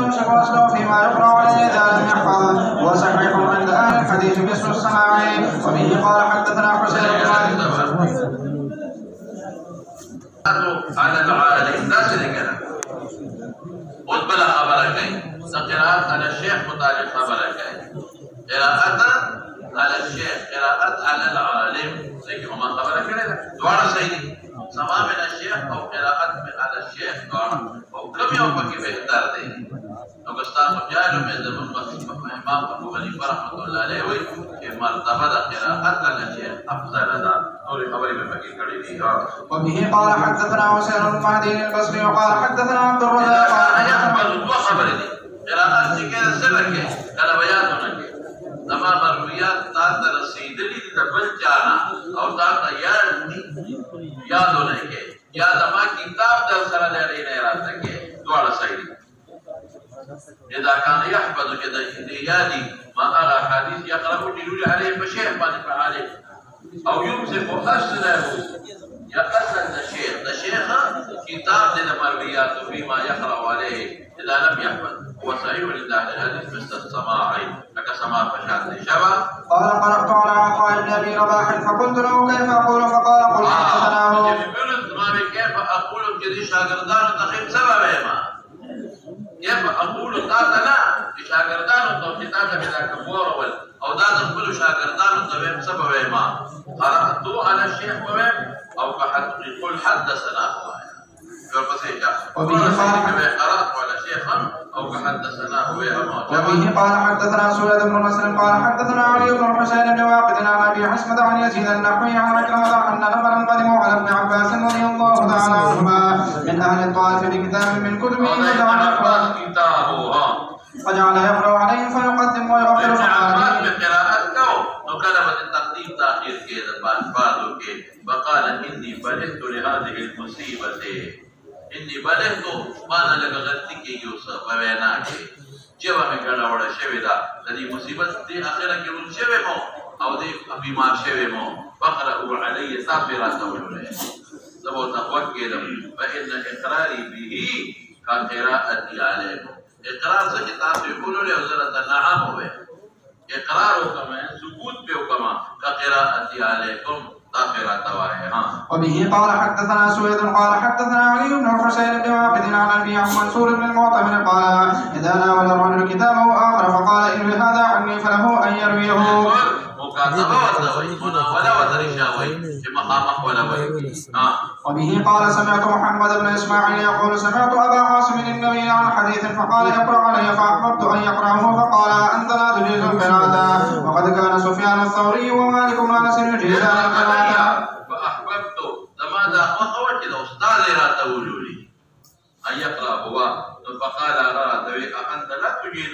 يمسك رأسه فيما يقرأ عليه إذا لم يحفظ وصحيح عند أهل الحديث مثل السماع. وبه قال حدثنا حسين بن على العالم لا شريك له وتبلغ خبرك قراءة على الشيخ مطالب خبرك قراءة على الشيخ قراءة على العالم زي ما خبرك له دوار سيدي سماع من الشيخ او قراءة على الشيخ او كم يوم كيف بهتر دي نو استاد مجال میں زمن امام ابو حنیفہ رحمۃ اللہ علیہ کہ مرتبہ قراءة على الشيخ افضل دا اور خبر میں بقي کڑی دی. وبه قال حدثنا حسين بن مهدي البصري وقال حدثنا عبد الرزاق قال يحفظ خبر دي قراءة كده سبك كلا بيانونه تمام مرویات تا رسیدلی د بل جانا او تا یاد ہونے کے یا دما کتاب در سره لري نه راځي کې دواړه صحیح اذا كان يحفظ كده يادي ما ارى حديث يقرأ دلول عليه بشيء بعد فعاله او يمسك اصله يا اصل الشيخ كتاب للمرويات فيما يقرأ عليه اذا لم يحفظ هو صحيح لله الحديث مثل السماع كسماع فشاد شبه. قال قرأت على عطاء بن ابي رباح فقلت له كيف اقول فقال قل حدثنا كيف اقول كذي شاگردان تخيب سبب ما كيف اقول تاتنا شاگردان تو کتاب بلا كفور او دا تقول شاگردان تو سبب ما قرأت على الشيخ او قل حدثنا هو وبه قال حدثنا سويد بن مسلم قال حدثنا علي بن الحسين بن واقد عن ابي حسمة عن يزيد النحوي عن عكرمة ان نفرا قدموا على ابن عباس رضي الله تعالى عنهما من اهل الطائف بكتاب من كتبه فجعل يقرأ عليه فيقدم ويؤخر فقال اني بلغت لهذه المصيبة اني بلغت مانا لگا غلطی کی یوسف وینا کی جب ہمیں گڑا وڑا شوی دا دی مصیبت دی اخیرہ کی رون شوی مو او دی بیمار شوی مو فقرأوا علی تافرات ولولے زبو تقوک کیدم فإن اقراری به كقراءتي عليكم اقرار سے کتاب سے بولولے حضرت نعم ہوئے اقرار حکم ہے ثبوت پہ حکم كقراءتي عليكم. وبه قال حدثنا سويد قال حدثنا علي بن الحسين بن واقد عن ابي عن منصور بن المعتمر قال اذا ناول الرجل كتابه اخر فقال انوي هذا عني فله ان يرويه. وبه قال سمعت محمد بن اسماعيل يقول سمعت ابا عاصم النبي عن حديث فقال اقرا علي فاحببت ان يقراه فقال انت لا تجيز القراءه وقد كان سفيان الثوري ومالك بن انس يجيزان القراءه فاحببت لماذا وقوت الاستاذ لا تقولوا ان يقرا هو فقال انت لا تجيز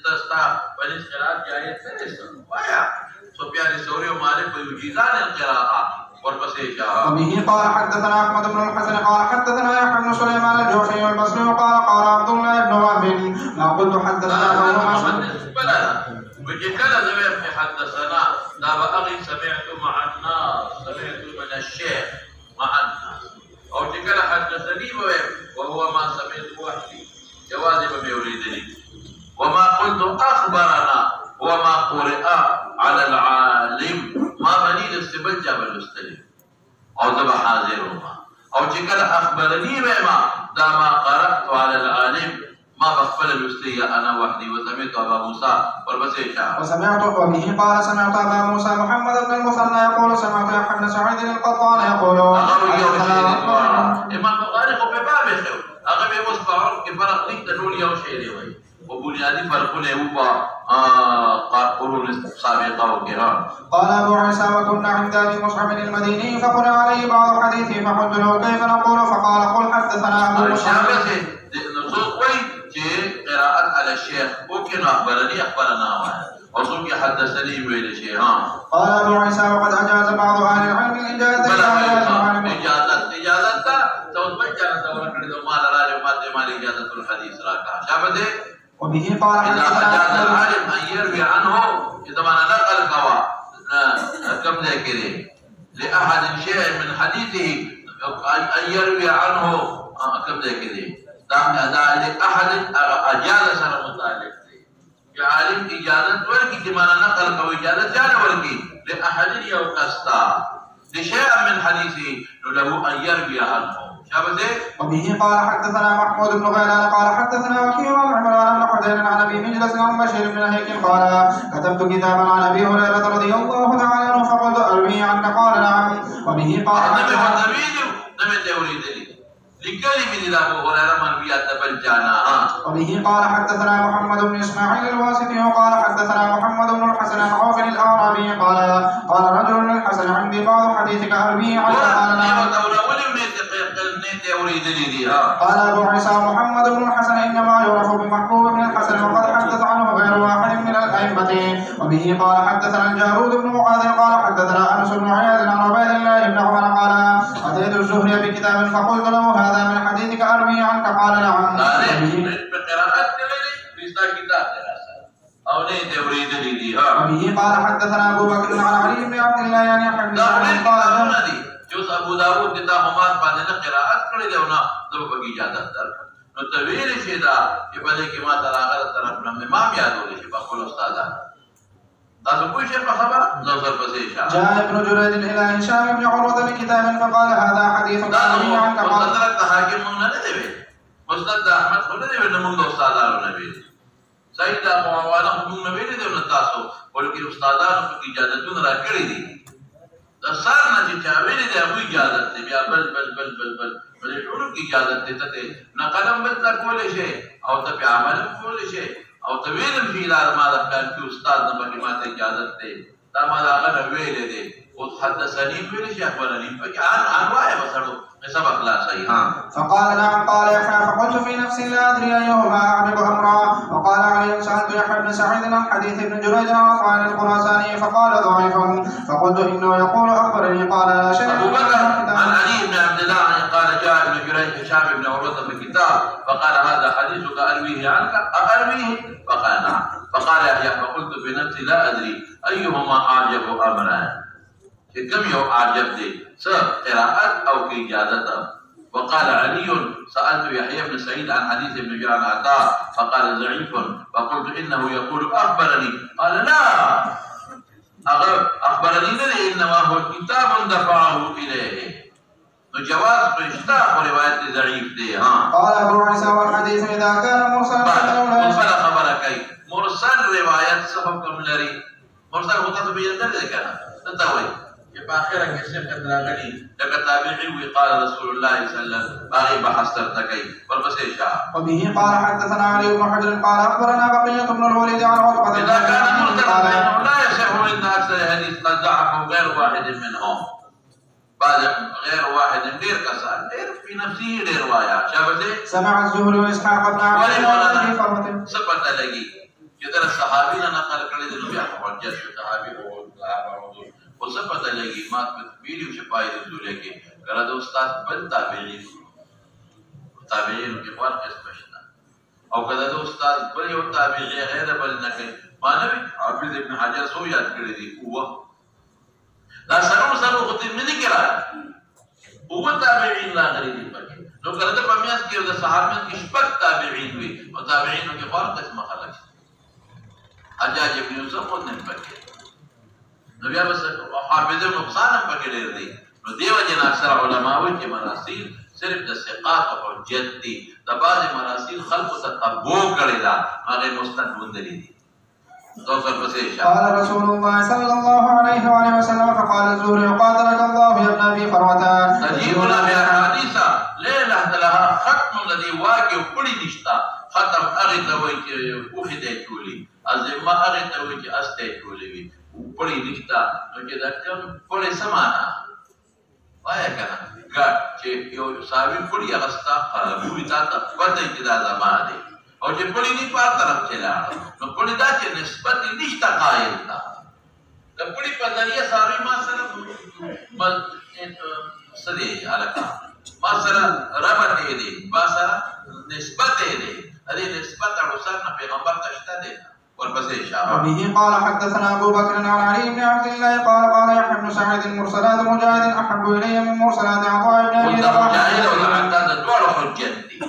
تستا وليس قراءة جائز وایا سفيان الثوري ومالك يجيزان القراءة. وبه قال حدثنا احمد بن الحسن قال حدثنا يحيى بن سليمان الجوفي والبصري وقال قال عبد الله بن وهب لا قلت حدثنا وجكلا زمان حدثنا لا بأغي سمعت مع الناس سمعت من الشيخ مع الناس او جكلا حدثني وهو ما سمعت وحدي جوازي بما يريدني وما قلت اخبرنا وما قرئ على العالم ما بني الاستبل جبل استلم او ذبح حاضرهما او جكلا اخبرني بما دا ما قرأت على العالم ما بقبل الاستية انا وحدي وسمعت ابا موسى والبسيشة وسمعت وبه قال سمعت ابا موسى محمد بن المثنى يقول سمعت يحيى بن سعيد القطان يقول امام بخاري کو په باب شو هغه به مستعار کې فرق نشته ټول یو شی دی وای او بنیادی فرقونه یو په قرون سابقه او کې. قال ابو عيسى وكنا عند ابي مصعب المديني فقرأ عليه بعض حديثه فقلت له كيف نقول فقال قل حدثنا ابو مصعب. قراءة على الشيخ ممكن أخبرني أخبرنا وصوم حدثني ويل شيء. قال أبو عيسى وقد أجاز بعض أهل العلم الإجازة إجازة توجه دورة كده ما لا ما إجازة الحديث راكا شابه. وبه قال إذا أجاز العالم أن يروي عنه إذا ما نقل قوا كم ذكره لأحد شيء من حديثه أن يروي عنه كم ذكره لأحد أجازة سنة متعلق في عالم إجازة ولكي كما نقل أو إجازة جانا ولكي لأحد يوكستا لشيء من حديثه له أن يروي عنه. وبه قال حدثنا محمود بن غيلان قال حدثنا وكيع عن عمران بن حسين عن ابي مجلس عن بشير بن هيك قال كتبت كتابا عن ابي هريره رضي الله تعالى عنه فقلت اروي عنك قال نعم. وبه قال حدثنا وبه قال حدثنا محمد بن اسماعيل الواسطي قال حدثنا محمد بن الحسن عن عوف الاعرابي قال رجل للحسن عندي بعض حديثك اروي عنك قال نعم. قال أبو عيسى محمد بن الحسن إنما يعرف بمحبوب بن الحسن وقد حدث عنه غير واحد من الأئمة. وبه قال حدثنا الجارود بن معاذ قال حدثنا أنس بن عياذ عن عبيد الله بن عمر قال أتيت الزهري بكتاب فقلت له هذا من حديثك أروي عنك قال نعم. وبه قال حدثنا أبو بكر عن علي بن عبد الله يعني حدث قال جوز ابو داود د تاهمات باندې قرائت کړی دی نو دغه بګی اجازه در نو تویل شي دا چې په دې کې ما تراغه طرف نه امام یادول شي په خپل استاد تاسو کوئی شي په خبره نظر پسې شه. جاء ابن جريج الى هشام بن عروه بكتاب فقال هذا حديث قال عنك قال حضرت حاکم نه دی مسند احمد خو نه دی نو موږ استادانو نه وی سید ابو عوانه موږ نه ویل دي نو تاسو ولکه استادانو په اجازه نه راکړي دي سر نه چې چا ویلي دی هغوی اجازت دی بیا بل بلې ټولو کې اجازت دی ته نه قلم بل ته کولی شي او ته پې عمل هم کولی شي او ته ویلم شي دا ما د پلان کې استاد نه پکې ما ته اجازت دی دا ما د هغه نه ویلی دی اوس حدثني ویلی شي اخبرني پکې ان وایه به سړو سبق لا صحیح. فقال نعم. قال يحيى فقلت في نفسي لا ادري ايهما اعجب امرا. وقال علي سالت يحيى بن سعيد عن حديث ابن جريج عن عطاء الخراساني فقال ضعيف فقلت انه يقول اخبرني قال لا شيء. ابو بكر عن علي بن عبد الله قال جاء ابن جريج هشام بن عروه بالكتاب فقال هذا حديثك ارويه عنك ارويه فقال نعم. فقال يحيى فقلت في نفسي لا ادري ايهما اعجب امرا كم يو عجب دي قراءات او في اجازته. وقال علي سالت يحيى بن سعيد عن حديث ابن جرير عن عطاء فقال ضعيف فقلت انه يقول اخبرني قال لا اخبرني الذي انما هو كتاب دفعه اليه جواز اشتاق روايات ضعيف دي. قال ابو عيسى والحديث اذا كان مرسل خبرك مرسل روايات سبب لري مرسل هو تبين ذلك تتوي باخره کې څه راغلي لکه تابعي وی قال رسول الله صلى الله عليه وسلم باغي بحث ترتكي ورپسې شاه. وبه قال حدثنا علي بن حجر قال اخبرنا بقيه بن الوليد عن عقبه اذا كان مرتبا لا يصح ان اكثر حديث قد ضعف غير واحد منهم بعد غير واحد غير كسان غير في نفسه غير روايه شابه سمع الزهري واسحاق بن عبد الله في فرمته سبت لگی جدر صحابي نے نقل کړی د نبی حجت صحابي او وسه پته لګي ما په ویډیو شپای د جوړه کې کړه د استاد بل تابعین کې فرق اسمشنا او کله د استاد بل یو تابعین غیر بل نه کوي مانوي حافظ ابن حجر سو یاد کړی دی هو دا سره خو دې نه کړه هو تابعین لا غری دي پکې نو کله د پمیاس کې د صحابین کې شپږ تابعین وي او تابعین کې فرق اسمه خلک حجاج ابن یوسف خو نه پکې نو بیا بس حافظ نقصان هم پکې ډېر دی نو دیو جن اکثر علما وایي چې مراسیل صرف د ثقات او حجت دي د بعض مراسیل خلق ته تبو کړی دا هغه مستند وندري دي. قال رسول الله صلى الله عليه وآله وسلم فقال الزهري قاتلك الله يا ابن ابي فروه تجيبنا باحاديث ليله لها ختم الذي واقع كل نشتا ختم اغه وایي چې اوه دې ټولي ازما اغه ته وایي چې استه ټولي وي پړی نشتا نو چې دا کوم پړی سمانا وای کنه ګټ چې یو ساوی پړی اغستا خرابوي تا ته پته کې دا زمانه دی او چې پړی نه پار طرف چلاړ نو پړی دا چې نسبت نشتا قائل تا د پړی په ذریعہ ساوی ما سره بل سدي علاقه ما سره ربط دی ما سره نسبت دی ادي نسبت او سره پیغمبر تشته دی. وبه قال حدثنا ابو بكر عن علي بن عبد الله قال يحيى بن سعيد مرسلات مجاهد احب الي من مرسلات عطاء بن ابي رباح. مجاهد ولا عدد دول حجتي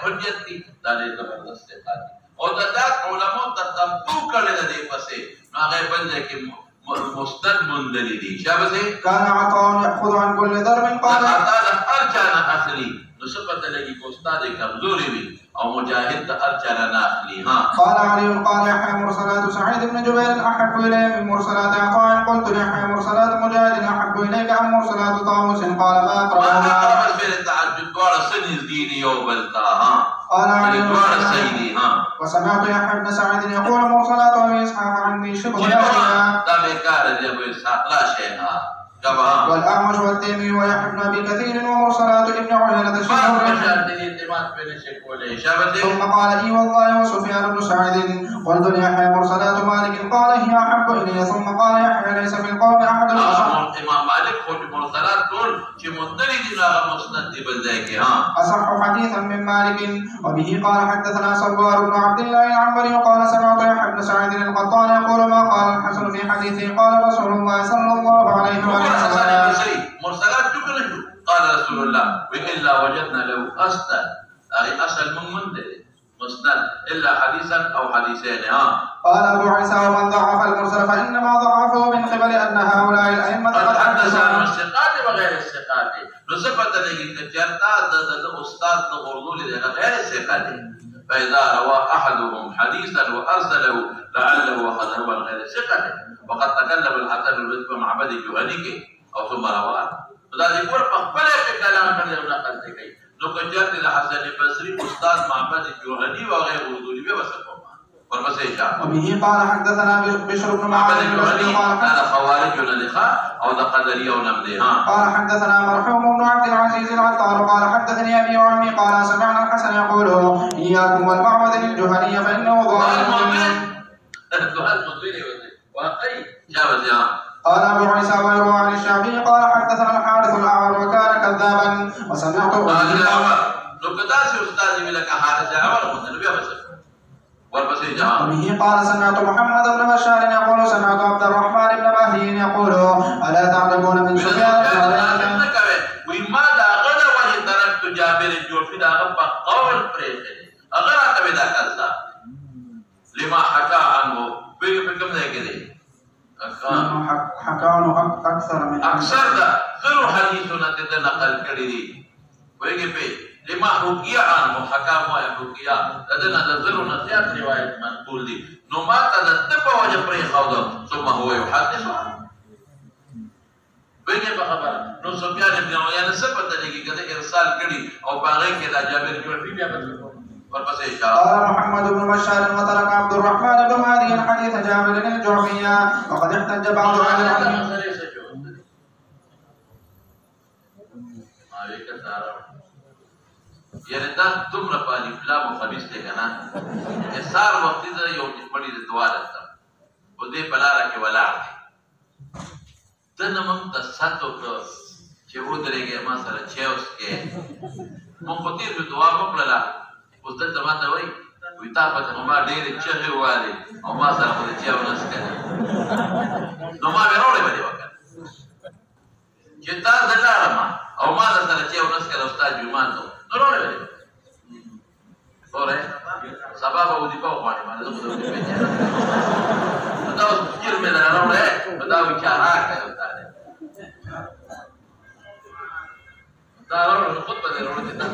حجت دي دا ډېر زبردست ثقات دي او دا علماء تتبع کړل دي پسې هغه بل کې مستند مندلي دي شابه كان عطاء يأخذ عن كل ضرب قال ارجانا اخلي نو صفت لګي کو استاد کمزوري وي او مجاهد د ارجانا نه اخلي ها قال علي قال يحيى مرسلات سعيد بن جبير احب الي من مرسلات عطاء قلت ليحيى مرسلات مجاهد احب اليك ام مرسلات طاووس قال ما اقرأها بس بالتعجب دوار سنز ديني وبلتا ها قال علي سيدي ها وسمعت يحيى بن سعيد يقول مرسلات ابي اسحاق عندي شبه لا شيء دا بكار دي ابو اسحاق لا شيء والأعمش والتيمي ويحيى بن أبي كثير ومرسلات ابن عيينة ثم قال إي والله وسفيان بن سعيد قلت ليحيى مرسلات مالك قال هي أحب إلي ثم قال يحيى ليس في القوم أحد إمام مالك خود مرسلات دول چې مندري دي لا مسند دي بل ځای کې ها أصح حديثا من مالك وبه قال حدثنا سوار بن عبد الله العنبري قال سمعت يحيى بن سعيد القطان يقول ما قال الحسن في حديثه قال رسول الله صلى الله عليه وسلم مرسلات شكرا قال رسول الله وإلا وجدنا له أصلا أي أصل من مندل مسند إلا حديثا أو حديثين ها قال أبو عيسى ومن ضعف المرسل فإنما ضعفه من قبل أن هؤلاء الأئمة قد حدث عن الثقات وغير الثقات نصفت لكي كجرتا أستاذ غردول غير الثقات فإذا روى أحدهم حديثا وأرسله لعله أخذه غير الثقات وقد تكلم الحسن بن معبد الجهني او ثم رواه دا دې ور په خپل کلام باندې نقل کوي نو کجات الحسن البصري استاد معبد الجهني او غير وضولي به وسقوا ورپسې شاه وبه قال حدثنا بشر بن معبد الجهني قال خوارج ولخاء او د قدريه او نمدي قال حدثنا مرحوم بن عبد العزيز العطار قال حدثني ابي وعمي قال سمعنا الحسن يقول اياكم والمعبد الجهني فانه ضال واقعي جاوز يا قال ابو عيسى ويروى عن الشافعي قال حدثنا الحارث الاعور وكان كذابا وسمعت لو كذا استاذ لك حارث الاعور والنبي وبه قال سمعت محمد بن بشار يقول سمعت عبد الرحمن بن مهدي يقول الا تعلمون من سفيان وما دا غدا وجه تركت جابر الجوفي دا غبا قول فريق اگر اتبدا كذا لما حكى عنه بكم ذا كده حكى عنه اكثر من اكثر دا غير حديثنا تنقل كړي ويږي په لما حكي عنه حكى ما حكي لدنا نظر نصيحت رواية منقول دي نو ما تدتبه وجه پرې خاوده ثم هو يحدث ويږي په خبره نو سفيان بن عيينة ثبت لګي کده ارسال کړي او باغې کې دا جابر جوړي بیا قال محمد بن بشار وترك عبد الرحمن بن مهدي حديث جابر الجعفية وقد احتج بعض اهل العلم یعنی دا دومره په الفلام او خبيث دی کنه اسار وخت دې یو پړي د دوا لته و دې بلاره کې ولاړ دی دنه مونږ د ساتو چې و درېږي ما سره چې اوس کې مونږ په دې دوا وکړه اوس دلته ماته وای وي تا په ما ډېر چې وایي او ما سره په چې ونس کړي نو ما ورولې باندې وکړه چې تا زړه او ما سره چې ونس کړه استاد جمان نو ورولې باندې ورې سبب او دی په باندې باندې زه خو دې پیژنم دا اوس فکر مې نه راوړې دا و چې راکړه استاد دا راوړل خود په دې راوړل چې دا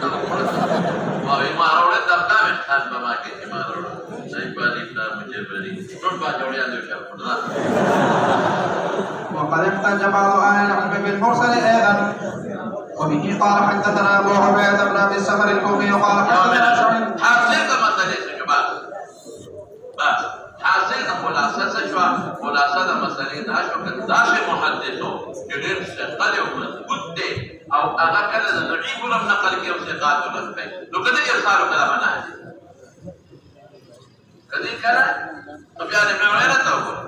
ما راوړل دا مې خاص به ما کې چې ما راوړل صحیح باندې دا مجھے بری ټول با جوړیا دې ښه پړلا وقد احتج بعض اهل العلم بالمرسل ايضا وبه قال حدثنا ابو عبيده بن ابي السفر الكوفي قال حدثنا شعيب حاصل مسئله شباب بس حاصل خلاصه شو خلاصه مسئله دا شو کدا شي محدثو چې ډېر څه او مضبوط دي او هغه کله د ضعیف علم نقل کې او ثقات علم کوي نو کله ارسال کلام نه کدی کړه سفیان ابن عیینه ته وګوره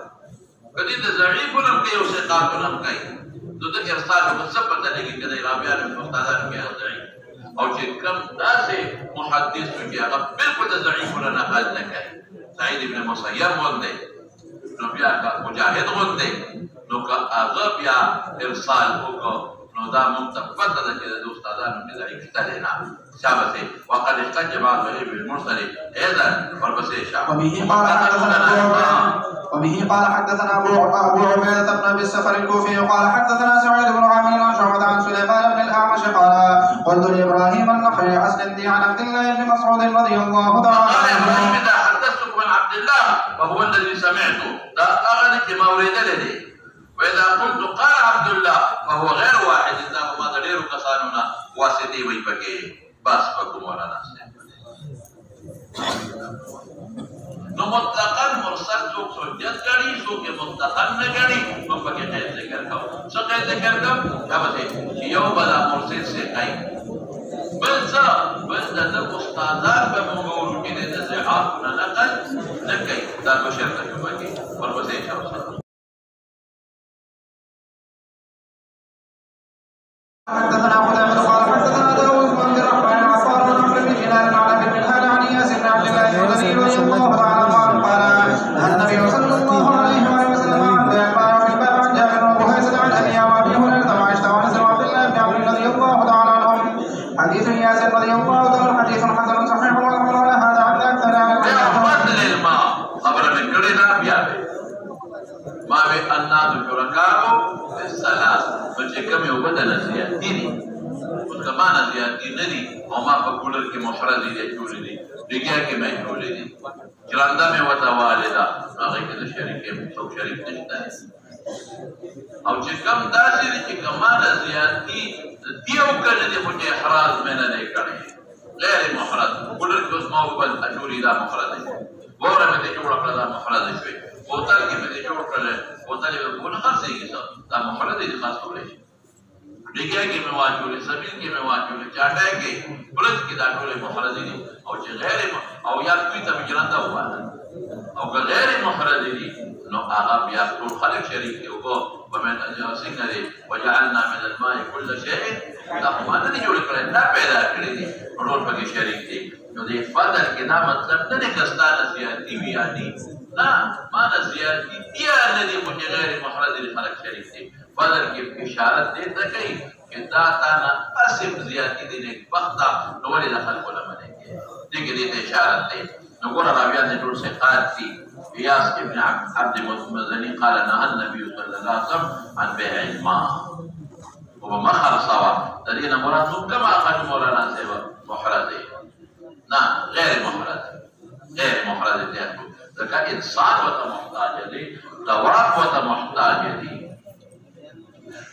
کدی د ضعیف علم کې او ثقات علم کوي نو د ارسال په څه پته لګي کله رابعه ابن مختار کې ضعیف او چې کوم داسې محدث چې هغه بالکل د ضعیف علم نقل نه کوي سعید ابن مسیب غوندې نو بیا مجاهد غوندې نو که هغه بیا ارسال وکړو نو دا منتفض ده چې د استادانو کې ځای کته لینا شابه وقد احتج بعض العلم المرسل ايضا وربسه شابه وبه قال حدثنا ابو عبيده بن ابي السفر الكوفي قال حدثنا سعيد بن عامر عن شعبة عن سليمان بن الاعمش قال قلت لابراهيم النخعي اسندني عن عبد الله بن مسعود رضي الله تعالى عنه اذا حدثتكم عن عبد الله وهو الذي سمعته دا اغلق مورد لدي واذا قلت قال عبد الله فهو غير واحد اذا ما غير كساننا واسطي وي بكي بس بكم ولا ناس نو مطلقاً مرسل سوک سجد کری سوک مطلقاً نگری نو پکی قید ذکر کھو سو قید ذکر کھو کیا بسے یو بلا مرسل سے قید بلسا بلدہ دا استادان بمونگور کی دے زعاقنا نقل نکی دا کو شرکت بکی وربسے شاوسا حدثنا قتيبة قال حدثنا داوود بن عبد الرحمن عفار بن عمرو بن هلال عن ابي المنهال عن ياسر بن عبد الله الخدري رضي الله تعالى عنه قال النبي صلى الله عليه وسلم عن بيعبار في الباب عن جابر بن بهيسة عن ابي وابي هريرة وعائشة وانس وعبد الله بن عمرو رضي الله تعالى عنهم حديث ياسر رضي الله تعالى حديث حسن صحيح والحمد لله هذا عند اكثر اهل فضل الماء خبر من كرنا بيابه ما بي الناس شركاء في الثلاث بچے کمی او بدل زیادتی دی اس کا معنی زیادتی ندی او ما پا کولر کی محرزی دی جولی دی دیگیا کی میں جولی دی چرندہ میں وطا والدہ آغای کتا شریک سو شریک نشتا ہے او چه کم داسی دی چه کمانا زیادتی دیو کرنے دی مجھے احراز میں نہ دے کرنے غیر محرز کولر کی اس ماو بل اجولی دا محرز ہے گورا میں دی جوڑا کردا محرز شوئی بوتل کی میں دی جوڑ کرنے بوتل میں بولا خرسے گی سا دا محرز دی خاص ہو رہی ڈگیا کی میں واجولے سبیل کی میں واجولے چاٹائے کے برج کی دا ٹولے محرز دی او چه غیر او یا کوئی تا بجرندہ ہوا او که غیر محرز دی نو آغا بیا ټول خلق شریک دی او ومن څنګه دی وجعلنا من الماء كل شيء دا ما نه جوړ کړی دا پیدا کړی دی ټول پکې شریک دی نو دې فضل کې دا مطلب نه دی کستانه زیاتی وی یعنی نه ما نه زیاتی دی نه دی مو غیر محرز دی خلق شریک دی فضل کې اشاره دې ته کوي چې دا تا نه اسم زیاتی دی نه وخت نو ولې د خلق علماء دی دې ته اشاره دی نو ګور راویان دې ټول ثقات دي قياس ابن عبد المزني قال نهى النبي صلى الله عليه وسلم عن بيع الماء ومخر سوا الذين مرادهم كما قال مولانا سيبا محرزي نعم غير محرز تياتو ذكا انسان وتمحتاج لي دواب وتمحتاج لي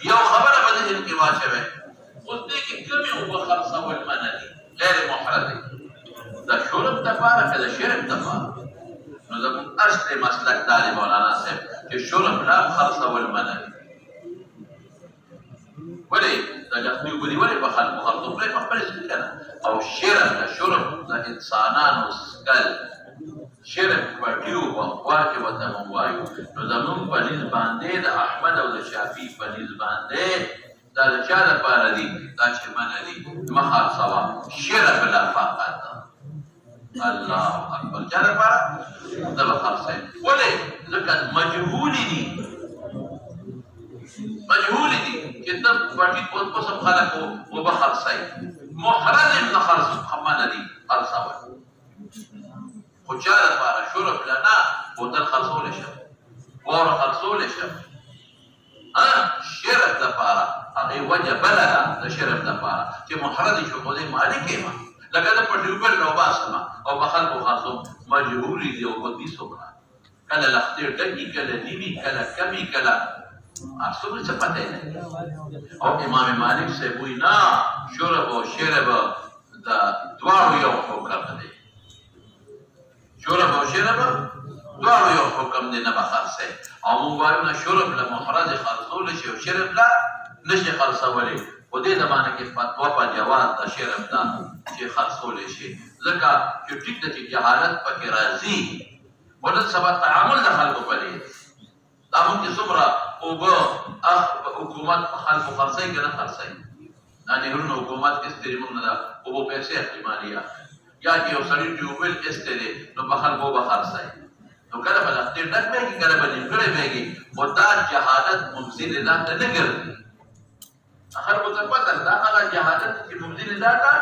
يو خبر بدل انكوا شوه قلت لك كم هو خرصة والمنادي غير محرزي ده شرب تفارة كده شرب تفارة نو زمون اصل مسلک داری مولانا صاحب چې شرب لا خرص والمنع ولی دا جخمی وګړي ولی په خلکو په خپل څه کنه او شرب د انسانانو سکل شرب پټیو په واجب وته وایو نو زمون په نسبت باندې د احمد او د شافعي په نسبت باندې دا چا لپاره دي دا چې منع دي مخه سوا شرب لا فقط الله اکبر چاره پارا دغه خاصه ولې ځکه مجهول دي چې د پټي په سم خلکو او به خاصه محرز ابن خرص محمد دي خاصه خو چاره پارا شرب لنا بوتل خرصول شه ور خرصول شه شرب د پارا هغه وجه بلدا د شرب د پارا چې محرز شو په دې مالک ما لکه د پټیو پر نو باسما او بخل کو خاصو مجهولی دی او بدی سوکا کله لختیر ټکی کله نیوی کله کمی کله اصل څه پته نه او امام مالک سے وی نا شرب او شرب دا دوارو یو حکم دی شرب او شرب دوارو یو حکم دی نه بخاصه او مونږ وایو نه شرب له محرز خرصول شي او شرب لا نشي خرصولې و دې زمانه کې فتوا په جواز د شرب دا چې خرصول شي ځکه چې ټیک د جهالت پکې راځي ولې سبا تعامل د خلکو په دې دا مونږ څومره او به حکومت خلکو خرڅي کنه خرڅي نه نهرونو حکومت استریمون نه او په پیسې احتمالیا یا چې یو سړی ټیوبل استری نو په خلکو به خرڅي نو کله په دې ډک به کله به نیمګړې به او دا جهالت ممزل نه ګرځي اخر متقدر دا هغه جهالت چې مبذل داتا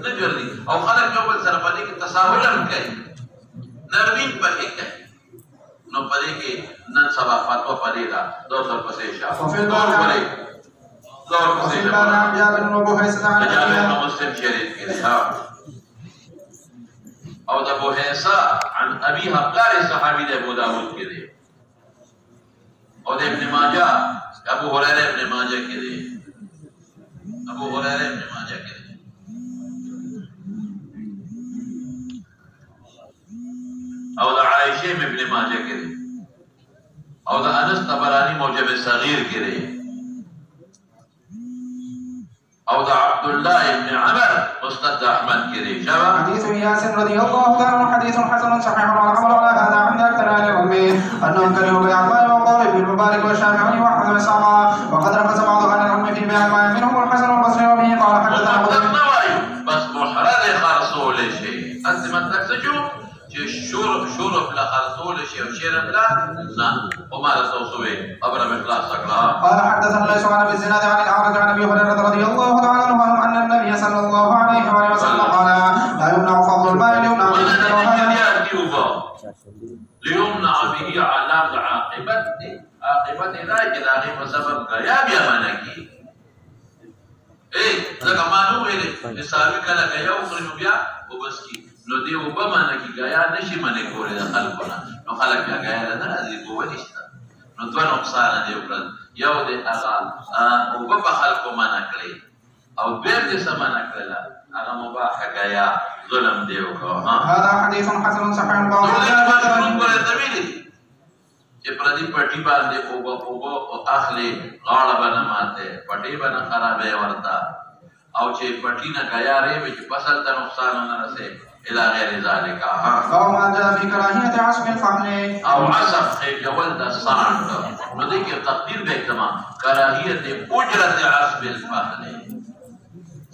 نه ګرځي او خلک یو بل سره باندې کې تساهل هم کوي نرمین په کې نو پدې کې نن سبا فتوا پدې دا دوه پسې شاه وفي الباب عن جابر بن ابو هيثم عن مسلم شريف کې او د ابو هيثم عن ابي حقار صحابي د ابو داود کې دی او د ابن ماجه ابو هريره ابن ماجه کې دی ابو هريره ابن ماجه کې دی او د عائشه ابن ماجه کې دی او د انس طبراني موجب صغير کې دی او د عبد الله ابن عمر مستد احمد کې دی حديث ياسر رضي الله تعالى عنه حديث حسن صحيح والعمل على هذا عند اكثر اهل العلم انهم كرهوا بيع المال وقول ابن المبارك والشافعي واحمد بن اسحاق وقد رخص بعض اهل العلم في بيع المال منهم الحسن والبصري وبه قال حدثنا بس محرر خرصول شيء انت ما تكسجو شورف لا خرصول شيء وشيرم لا لا وما توصوي ابر باخلاص سكرا قال حدثنا ليس عن ابي الزناد عن الاعرج عن ابي هريره رضي الله تعالى عنه ان النبي صلى الله عليه وسلم قال لا يمنع فضل المال ليمنع به ليمنع به على عاقبته لا جلاله فسبب غيا بیا منکی ځکه معلوم ویلې مثالي کله غیا او خرنو بیا وبس کی نو دی وب منکی غیا نشي منې کولې د خلکونه نو خلک بیا غیا نه راځي کوو نشته نو دوه نقصان دی وکړل یو د هغه وب په خلکو منکړي او بیر دې سمانه کړل هغه مباح غیا ظلم دی وکړه هذا حديث حسن صحيح چې پردي پټي باندې او اخلي غاړه باندې ماته پټي باندې خرابې ورتا او چې پټي نه غیا ری چې فصل ته نقصان نه رسي الى غیر ذلك او ما جاء في كراهيه عصب الفحل او عصب خجول د ساند نو دې کې تقدیر به تمام کراهیت اجرت عصب الفحل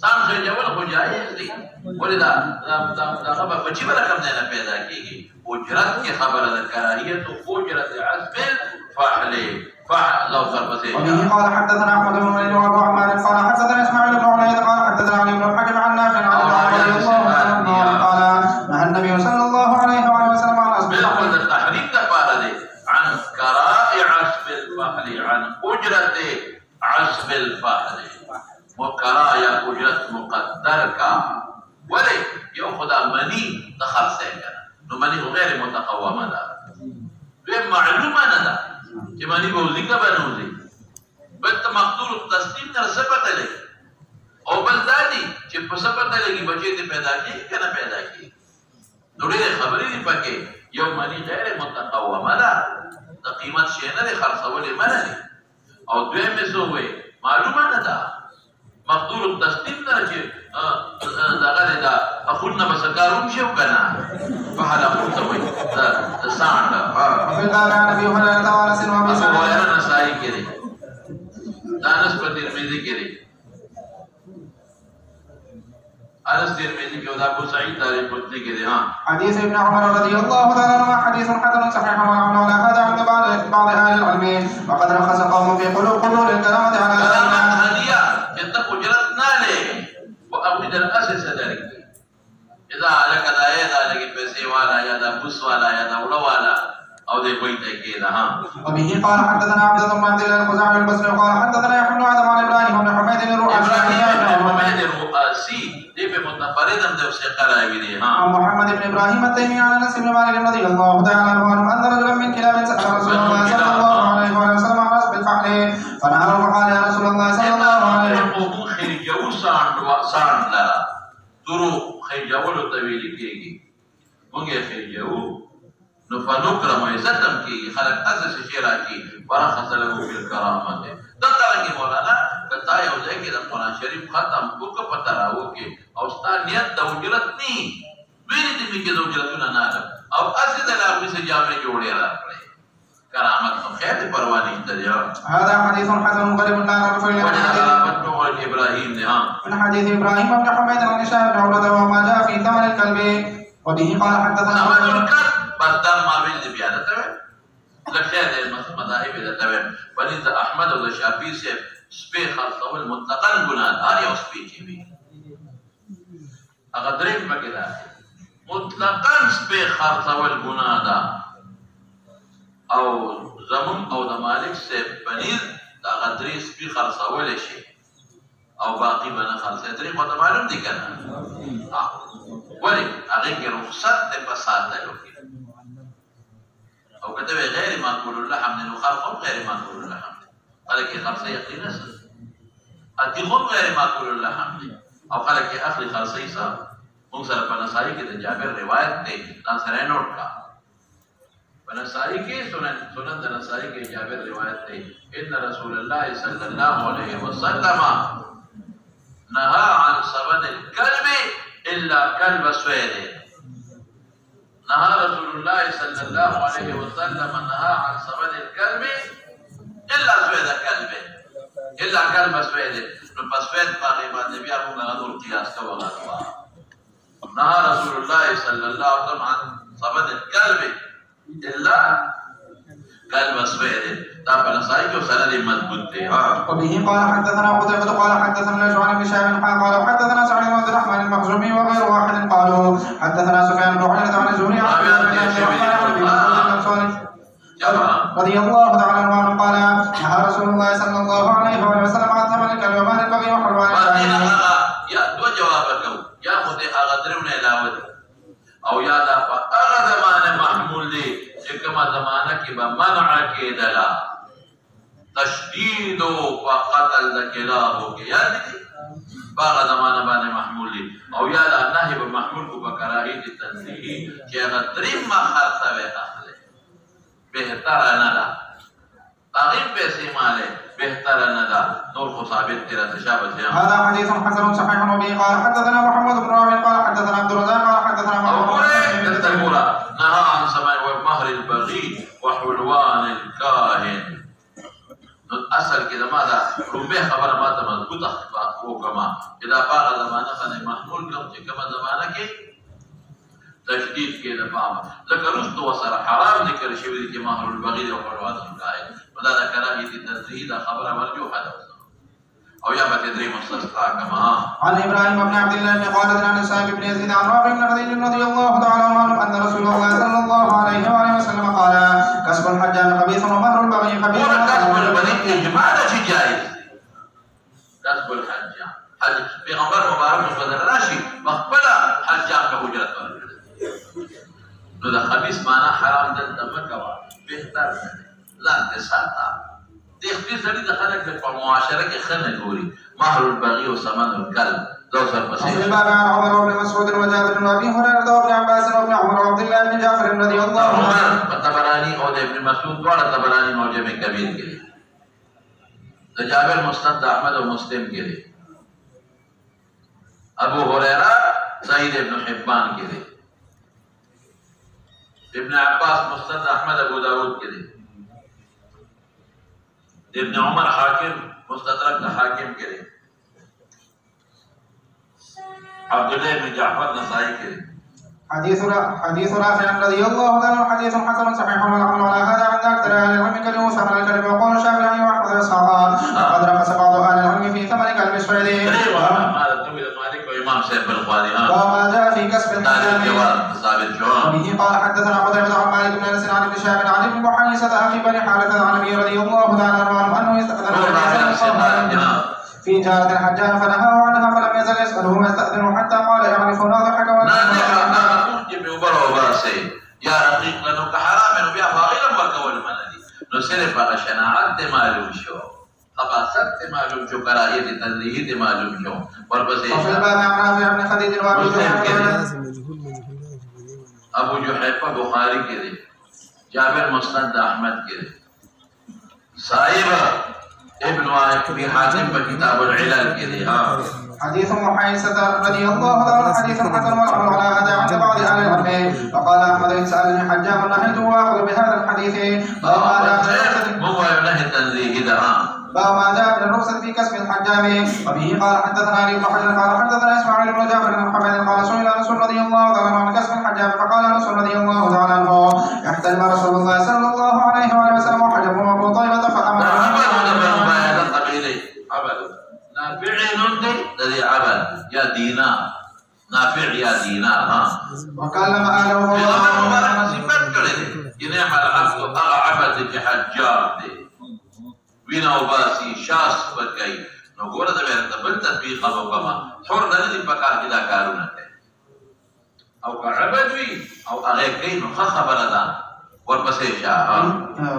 سان خجول خو جایز دي ولدا دا خبر په چې رقم نه پیدا کیږي اجرت کی خبر ده کراهیت اجرت عصب الفحل فعل لو ضرب زي وبه قال حدثنا احمد بن منير وابو عمار قال حدثنا اسماعيل بن علي قال حدثنا علي بن الحكم عن نافع عن رضي الله عنه قال نهى النبي صلى الله عليه وسلم عن عصب الفحل التحريم ده عن كراء عصب الفحل عن اجرت عصب الفحل وكراء اجرت مقدر کا ولي ياخذ مني تخلص نو منی غیر متقومه ده به معلومه نه ده چې منی به ذکر بنوځي بل ته مقدور التسلیم تر ثبت لګي او بل ذاتي چې په ثبت لګي بچي ته پیدا کیږي کنه پیدا کیږي نو دې خبرې دي پکې یو منی غیر متقومه ده د قیمت شي نه خرڅولې منه او دوی مې سوې معلومه نه ده مقدور التسلیم نه چې دغه دا اخونا بسکارون شو کنه فحل اخوتوي ساند في الباب عن ابي هريره وانس وابي سعيد هريره نسائی کړي دانس په ترمذی کړي انس ترمذی کې دا ابو سعید داري پوښتنه کړي حديث ابن عمر رضي الله تعالى عنه حديث حسن صحيح وعمل على هذا عند بعض اهل العلم وقد رخص قوم في قبول الكرامه على هديه جتك اجرت ناله وأبد الأسس ذلك إذا لك دا يدا لك پیسے والا یا دا بوس والا یا دا وڑا والا او دے کوئی تکیدا وبه قال حدثنا عبد الله بن عبد الله الخزاعي البصري قال حدثنا يحيى بن آدم عن ابراهيم بن حميد الرؤاسي دې په متفرد هم د ثقه راوي دي محمد بن ابراهيم التيمي عن انس بن مالك رضي الله تعالى عنه ان رجلا من كلاب سأل رسول الله صلى الله عليه وسلم عن عصب الفحل فنهى وقال يا رسول الله صلى الله عليه وسلم خرجو ساند لرا ترو خرجولو طویل کېږي موږ خرجو نو فنکرم عزتم کېږي خلک اساس شي راځي ورخص له بالکرامت دا څنګه مولانا کتا یو ځای کې د قرآن شریف ختم وکړه پته راوکې او ستا نیت د اجرت نه ویلې دې کې د اجرتونه نه او اسې د لاغوي سره جامې جوړې راکړې کرامت خو خیر دې پروا نه دي هذا حديث حسن غريب لا نعرف الا ابراهيم من حديث ابراهيم بن حميد عن هشام بن عروه وما جاء في ثمن الكلب وبه قال حدثنا بدل ما بين بيانته لخير المذاهب ده تمام ولذا احمد والشافعي سے سپي خرڅول مطلقاً ګناه ده، هر یو سپي چې وي هغه درې پکې ده مطلقاً سپي خرڅول ګناه ده. او زمون او د مالک صاحب پنیر دا هغه درې سپي خرڅولی شي او باقي به نه خرڅوي. درې خو ته معلوم دي که نه؟ ولې هغې کې رخصت دی په ساتلو کې. او که ته وایې غیر معقول اللحم دی نو خلق هم غیر معقول اللحم دی، خلک یې خرڅوي اخلي نه څه، اتیخ هم غیر معقول اللحم دی او خلک یې اخلي خرڅوي څه. موږ سره په نسایي کې د جابر روایت دی، ځان سره یې نوټ کړه. په نسایي کې سنن د نسایي کې جابر روایت دی، ان رسول الله صلی الله علیه وسلم نهى عن ثمن الكلب الا كلب سويد. نهى رسول الله صلى الله عليه وسلم نهى عن ثمن الكلب الا سويد كلب الا كلب سويد. نو په سويد باندې بیا موږ غوړ قیاس کوو. نهى رسول الله صلى الله عليه وسلم عن ثمن الكلب الا كلب سويد. دا په نسائي کې سند مضبوط دی. وبه قال حدثنا قتيبة قال حدثنا ليث عن ابن شهاب قال حدثنا سعيد بن عبد الرحمن المخزومي وغير واحد قالوا حدثنا سفيان بن عيينة عن الزهري عن رضي الله تعالى عنه قال نهى رسول الله صلى الله عليه وسلم عن ثمن الكلب ومال البغي وحلوان الشاهين. یا دو جواب کو، یا خود هغه درونه علاوه او یا دا په هغه زمانه محمول دی چې کومه زمانه کې به منع کېدله تشدید او قتل د کلابو کې یاد دي په هغه زمانه باندې محمول دی. او یا دا نهي به محمول کو په کراهیت تنزیهي چې هغه دریم خرڅوي اخلي بهتره نه ده، هغې پیسې مالې بهتره نه ده. نور خو ثابت دی راته شابه. هذا حديث حسن صحيح. وبه قال حدثنا محمد بن رافع قال حدثنا عبد الرزاق قال حدثنا نهى عن سماع ومهر البغي وحلوان الكاهن. اصل کې دا ماده رومه خبره ماته مضبوطه وکما اذا باغ زمانه باندې محمول کوم چې کومه زمانه کې تشدید کې د پامه لکه رستو وسره حرام ذکر شوی چې مهر البغي او حلوان الكاهن ودا د کراهیت تنزیهی دا خبره مرجوحه ده. او یا بتدري مستسقى كما عن ابراهيم بن عبد الله بن خالد عن سعيد بن يزيد عن رافع بن رضي الله تعالى عنه ان رسول الله صلى الله عليه وسلم قال كسب الحجام خبيث ومهر البغي خبيث. كسب البغي اجماع شيء جائز. كسب الحجام حج پیغمبر مبارک صدر راشي مقبل حجام کا اجرت ورکړي. نو دا خبيث معنا حرام دلته مکوا بهتر ځان ته ساته د خپل سړي د خلک په معاشره کې خنه ګوري. مهر البغي او ثمن الكلب دو سر پسې. باب عن عمر بن مسعود وجابر بن ابي هريره وابن عباس وابن عمر وعبد الله بن جعفر رضي الله عنهم. طبراني او ابن مسعود دواړه طبراني موجب کبیر کې دي. د جابر مسند احمد او مسلم کې دي. ابو هريره سعيد ابن حبان کې دي. ابن عباس مسند احمد ابو داود کې دي. ابن عمر حاکم مستدرک د حاکم کې دی. عبد الله بن جعفر نسائی کې دی. حديث رافع رضي الله عنه حديث حسن صحيح والعمل على هذا عند اكثر اهل العلم كلمه ثمن الكلب وقول الشافعي واحمد واسحاق وقد رخص بعض اهل العلم في ثمن كلب السعيدي. هذا تويل مالك وامام شيخ البخاري. وما جاء في كسب الحجام. وبه قال حدثنا قتيبة عن مالك بن انس عن ابن شهاب عن ابن محيصة اخي بني حارثة عن ابي رضي الله تعالى عنه انه يستأذن في جارة الحجام فنهاه عنها فلم يزل يسأله ويستأذنه حتى قال يعرفنا ضحك یا رقیق لنو که حرام نو بیا فاغیرم ورکول منلی نو صرف اغا شناعت تے معلوم شو خباست تے معلوم شو کراہیت تنزیحی تے معلوم شو ورپسی وفي الباب عن رافع بن خديج وابي ابو جحیفہ بخاری کے دے جابر مسند احمد کے دے صاحب ابن ابي حاتم بكتاب العلل کے دے. حديث محيصة رضي الله عنه حديث حسن والعمل على هذا عند بعض اهل العلم. وقال احمد ان سالني حجام نهيته واخذ بهذا الحديث باب ما جاء من الرخصة في كسب الحجام. وبه قال حدثنا علي بن حجر قال حدثنا اسماعيل بن جعفر بن محمد قال سئل انس رضي الله تعالى عنه عن كسب الحجام فقال انس رضي الله تعالى عنه احتلم رسول الله صلى الله عليه وسلم وحجبه ابو طيبة فامر وكلم أهله فالله صفات كده ينعم العبد عبد الحجار دي وینا وباسي شاس پکای نو ګوره دا به بل تطبیق او کما حر نه دي پکار کې دا کارونه او عبد وی او هغه کوي نو خبره ده ورپسې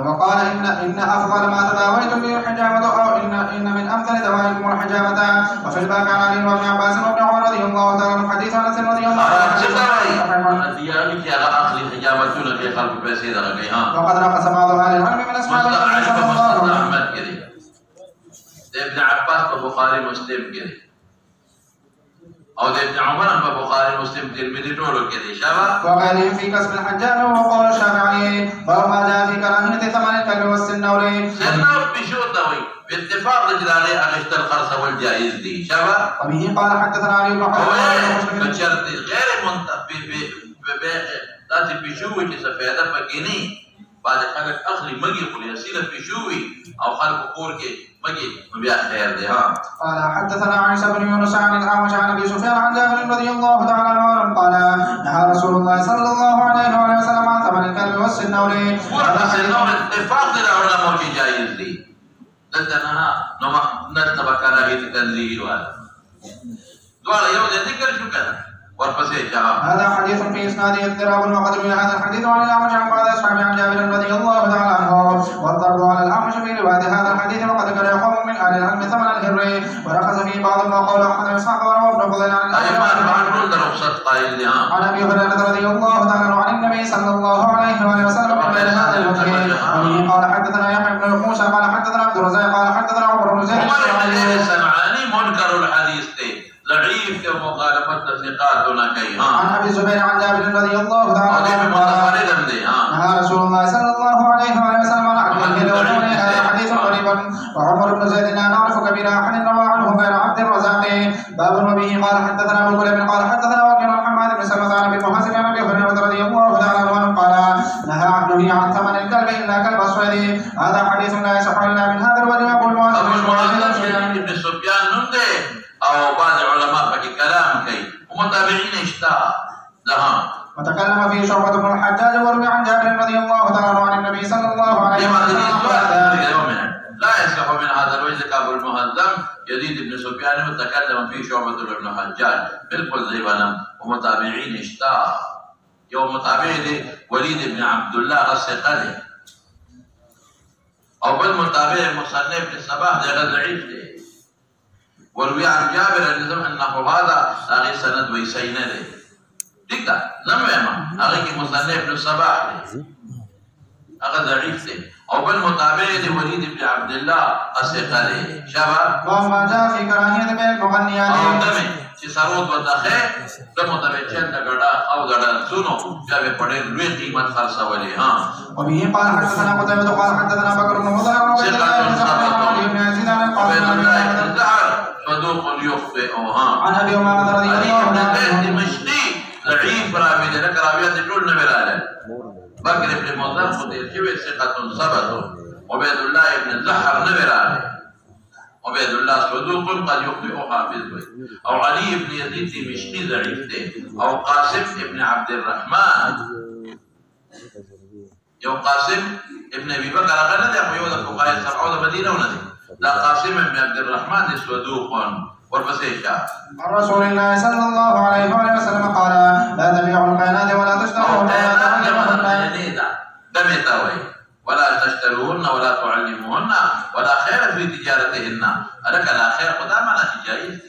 وقال إن أفضل ما تداويتم به الحجامة أو إن من أمثل دوائكم الحجامة. وفي الباب عن علي وابن عباس وابن عمر رضي الله تعالى عنه حديث أنس رضي الله عنه وقد رقص بعض أهل العلم من أصحاب النبي صلى الله عليه وسلم. ابن عباس بخاري مسلم كده او ابن عمر بخاري مسلم ترمذي ټولو کې دي شابه وغيرهم في كسب الحجام وقول الشافعي وما جاء في كراهية ثمن الكلب والسنور. سنور بشوطه وي باتفاق رجلانه اغشت الخرص والجائز دي شابه. وبه قال حدثنا علي بن حجر بشرط غير منتفي ذاتي بشوي چې سفیده پکې نه بعد خلک اخلي مګي خو یسیله بشوي او خلک کور کې مګي بیا خیر دی قال حدثنا عيسى بن يونس عن الأعمش عن أبي سفيان عن جابر رضي الله تعالى عنه قال نهى رسول الله صلى الله عليه وسلم عن ثمن الكلب والسنور. والسنور اتفاق العلماء في جائز دي دلتنا نما نرتبه كراهية تنزيه دوال يوم ذكر شو كذا هذا حديث في إسناده اضطراب وقد روي هذا الحديث عن الأعمش عن بعض أصحابه عن جابر رضي الله تعالى عنه. والضرب على الأعمش في رواية هذا الحديث وقد كره قوم من أهل العلم ثمن الهر ورخص فيه بعض ما قال أحد إسحاق وروى ابن فضيل عن أبي هريرة رضي الله تعالى عنه عن النبي صلى الله عليه وسلم بغير هذا الوجه. وبه قال حدثنا يحيى بن موسى قال حدثنا عبد الرزاق قال حدثنا عمر بن زيد السمعاني منكر الحديث ضعيف ومخالفة ثقاتنا كي عن أبي الزبير عن جابر رضي الله تعالى عنه قال نهى رسول الله صلى الله عليه وسلم عن أكل الهر وحمله. هذا حديث غريب. وعمر بن زيد لا نعرف كبير أحد روى عنه غير عبد الرزاق. باب وبه قال حدثنا أبو كليب قال حدثنا وكيل عن حماد بن سلمة عن أبي المحاسب عن أبي هريرة رضي الله تعالى عنه قال نهى عبده عن ثمن الكلب إلا كلب أسود. هذا حديث لا يصح إلا من هذا الوجه. يقول ابن سفيان نمده او بعض علماء فكي كلام كي ومتابعين اشتاء لها. وتكلم فيه شعبة بن الحجاج وروي عن جابر رضي الله تعالى عن النبي صلى الله عليه وسلم لا يصح من هذا الوجه كابو المهذب يزيد بن سفيان وتكلم فيه شعبة بن الحجاج بالكل زي بنام ومتابعين اشتاء يوم متابعين وليد بن عبد الله الثقلي او بالمتابع مصنف الصباح ده ضعيف ده. وروي عن جابر انه هذا اغي سند ويسين له ديك ده زمما اغي مصنف الصباح ده اغا ضعيف ده او بالمتابع لوليد بن عبد الله الثقلي شباب. وما جاء في كراهية بين المغنيات چې سرود وداخه د متابع چند غډا او غډا سونو بیا په پړې لوی قیمت خرڅولې وبه قال حدثنا قتيبة قال حدثنا بكر بن مضر عن عبد الله بن يزيد عن صدوق يخطئ عن ابي امامه رضي الله عنه دمشقي ضعيف راوي ده راويات ټول نه ویلاله. بكر بن مضر خدير شوی ثقة ثبت. عبيد الله بن زحر نه ویلاله. عبيد الله صدوق قد يخطئ حافظ. او علي بن يزيد دمشقي ضعيف ده. او قاسم بن عبد الرحمن يو قاسم ابن ابي بكر غنى ده يو ده فقهاء السبعه المدينه ونذ لا قاسم بن عبد الرحمن صدوق وربسيشا. عن رسول الله صلى الله عليه وسلم قال لا تبيعوا البينات ولا تشتروا ولا تشتروهن ولا تعلموهن ولا خير في تجارتهن. ألك لا خير قدامنا في جائز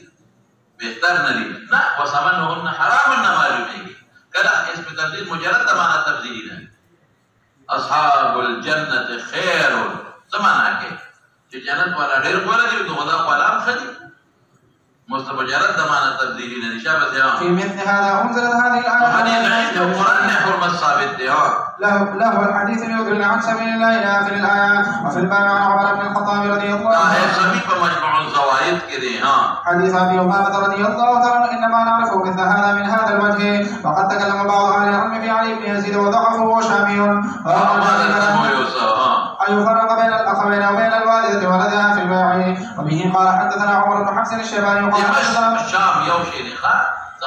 بيختارنا لي لا وثمنهن حرام ما يميك كلا اسم تبديل مجرد معنى تبديلنا. أصحاب الجنة خير زمانك في جنة ولا غير ولا دي ولا قلام خدي مستبجرات دمانة تبديلين نشابة في مثل هذا أنزلت هذه الآية. حديث عند القرآن حرمة ثابت له الحديث يدل عن سبيل الله إلى آخر الآية. وفي الباب عن عمر بن الخطاب رضي الله عنه سميك مجموع الزوايد كده حديث أبي أمامة رضي الله تعالى إنما نعرفه مثل هذا من هذا الوجه. وقد تكلم بعض أهل العلم في علي بن يزيد وضعفه وشامي أن يفرق بين الأخوين وبين الوالدة ولدها في البيع. وبه قال حدثنا عمر بن حفص الشيباني وقال الشام يوشي لخا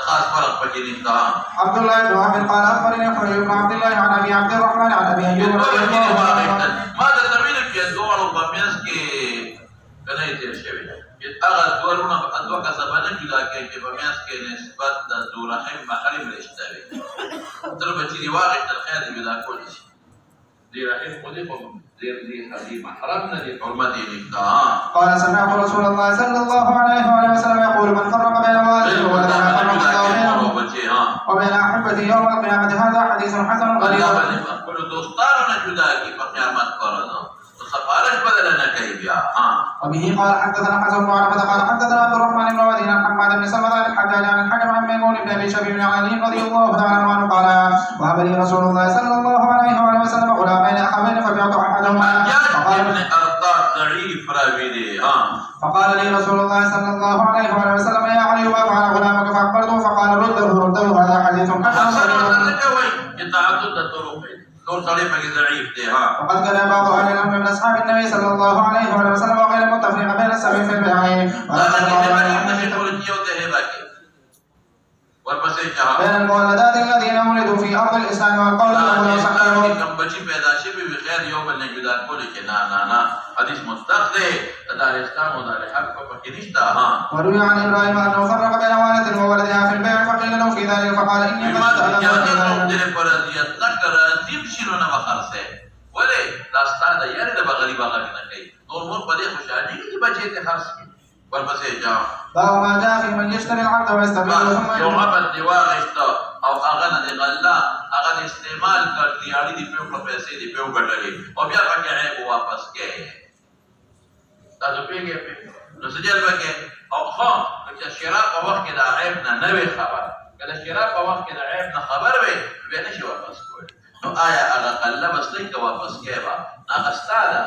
خاص فرق پکې نشته. عبد الله بن وهب قال اخبرني حبيب بن عبد الله عن ابي عبد الرحمن عن ابي ايوب رضي الله عنه ما د تمرین کې دوه په میاس کې کنه تیر شوی چې هغه دوه کسبانه جدا کوي چې په میاس کې نسبت د ذورحم محرم رشته وي تر بچی دی واقع تر خیر جدا کولی شي دی رحم خو دې په دې محرم نه دي حرمت یې نکتا. قال سمعت رسول الله صلى الله عليه وسلم يقول من فرق بين والده وولده فرق الله وبين احبته يوم القيامه. هذا حديث حسن غريب. كل دوستانو نه جدا کی په قیامت پرځو سفارش بدل نه کوي بیا. وبه قال حدثنا حسن بن عبد قال حدثنا عبد الرحمن بن ودين عن حماد بن سلمة عن الحجاج عن الحكم عن ميمون بن ابي شبيب بن علي رضي الله تعالى عنه قال وهب لي رسول الله صلى الله عليه وسلم غلامين اخوين فبعت احدهما فقال لي رسول الله صلى الله عليه وسلم يا علي وافعل غلامك فاقبلته فقال رده هذا حديث حسن وقد كان بعض اهل العلم من اصحاب النبي صلى الله عليه وسلم وغير المتفرق بين السبع في البيعين بين المولدات الذين ولدوا في ارض الاسلام والقول له لو صححوا حديث مستقل دار الاسلام ودار الحق فكنيشتا. وروي عن ابراهيم انه فرق بين والد وولدها في البيع فقيل له في ذلك فقال اني قد باب ما جاء في من يشتري العبد ويستبيعه ثم او اغنى دي غلا اغنى استعمال کر دیاڑی دی پیو پر پیسے دی پیو گٹلے او بیا پکے عیب واپس کے تاسو پیګه نو سجل وکي او خو چې شراء په وخت کې د عیب نه نوې خبر کله شراء په وخت کې د عیب نه خبر وي بیا نشي واپس کوي. نو آیا هغه قلب اصلي که واپس کېبا هغه ستاده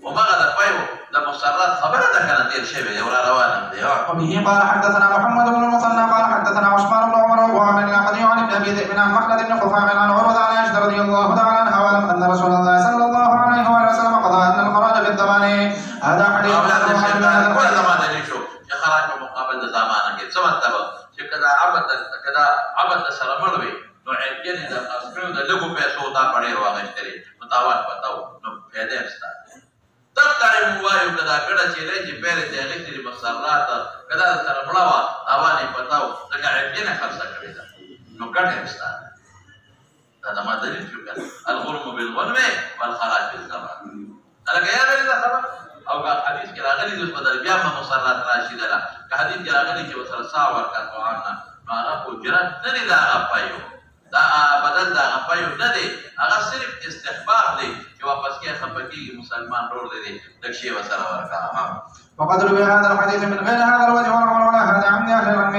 ومغه د پيو د مسرات خبره ده کنه تیر شوی دی ورا روانه دی. وبه قال حدثنا محمد بن المثنى قال حدثنا عثمان بن عمر وعن الحديث عن ابي ذئب بن مخلد بن خفاف عن عروه عن عائشه رضي الله تعالى عنها ولم ان رسول الله صلى الله عليه وسلم قضى ان الخراج بالضمان. هذا حديث كل زمان دی شو چې خراج په مقابل د زمانه کې څه مطلب چې کدا عبادت سره مړ وي نو عیبین د اسمو د لګو پیسو دا پړې واغشتري متاوات پتاو نو پیدا استا تکړه موایو کدا کډه چې لې چې پیره دې غشتري مسرات کدا سره مړوا اوانه پتاو دا عیبین خرڅه کړی دا نو کټه استا دا ما دلیل شو کړه الغرم بالغنم والخراج بالزمان. الګا یا دا خبر او که حدیث کې راغلي د بدل بیا ما مسرات راشد لا که حدیث کې راغلي چې وسره ساور کا قرآن ما هغه اجرت نه دی دا غپایو دا بدل دا غپایو نه دی هغه صرف استحباب دی چې واپس کې خپکی مسلمان ورور دی دښي وسره ورکا. وقد روي هذا الحديث من غير هذا الوجه والعمل ولا هذا عند اهل العلم.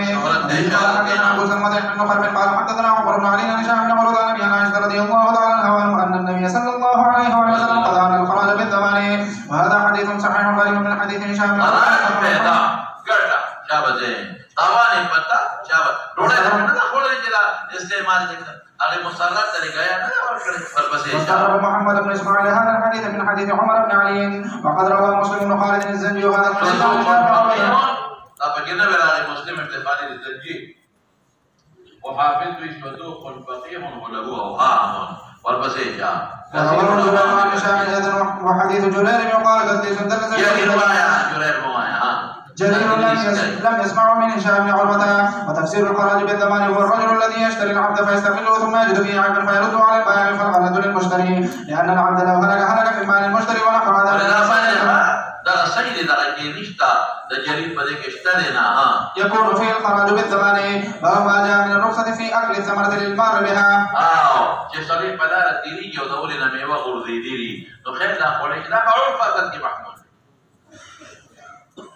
حدثنا ابو سلمة بن حرب قال حدثنا عمر بن علي عن هشام بن عروه عن ابي عائشه رضي الله تعالى عنها ان النبي صلى الله عليه وسلم قضى ان الخراج بالضمان. وهذا حديث صحيح غريب من حديث هشام بن عروه. طواني پتا شابه روڑے نه خورل چې استعمال دغه هغه مسرات طریقه یا نه ورکړي ورپسې وقال محمد بن اسماعيل هذا الحديث من حديث عمر بن علي وقد روى مسلم بن خالد الزنجي وهذا الحديث دا پکې نه ویل مسلم ابن خالد الزنجي وحافظ يشهدوه فقيه وله اوهام ورپسې وحديث جرير يقال قد سندل جرير لم يسمع من هشام بن عروة. وتفسير الخراج بالضمان هو الرجل الذي يشتري العبد فيستغله ثم يجد فيه عيبا فيرده على البائع فالغلط للمشتري لأن العبد لو هلك من مال المشتري ونحو هذا. دا سيد دا کې نشتا د جرير په دې کې شته نه يكون فيه الخراج بالضمان وما جاء من الرخصة في أكل الثمرة للمار بها. چې سړی په لار تیریږي او د ولې نه میوه غورځېدلي نو خیر دا خوړی دا عرف فقط کې محمود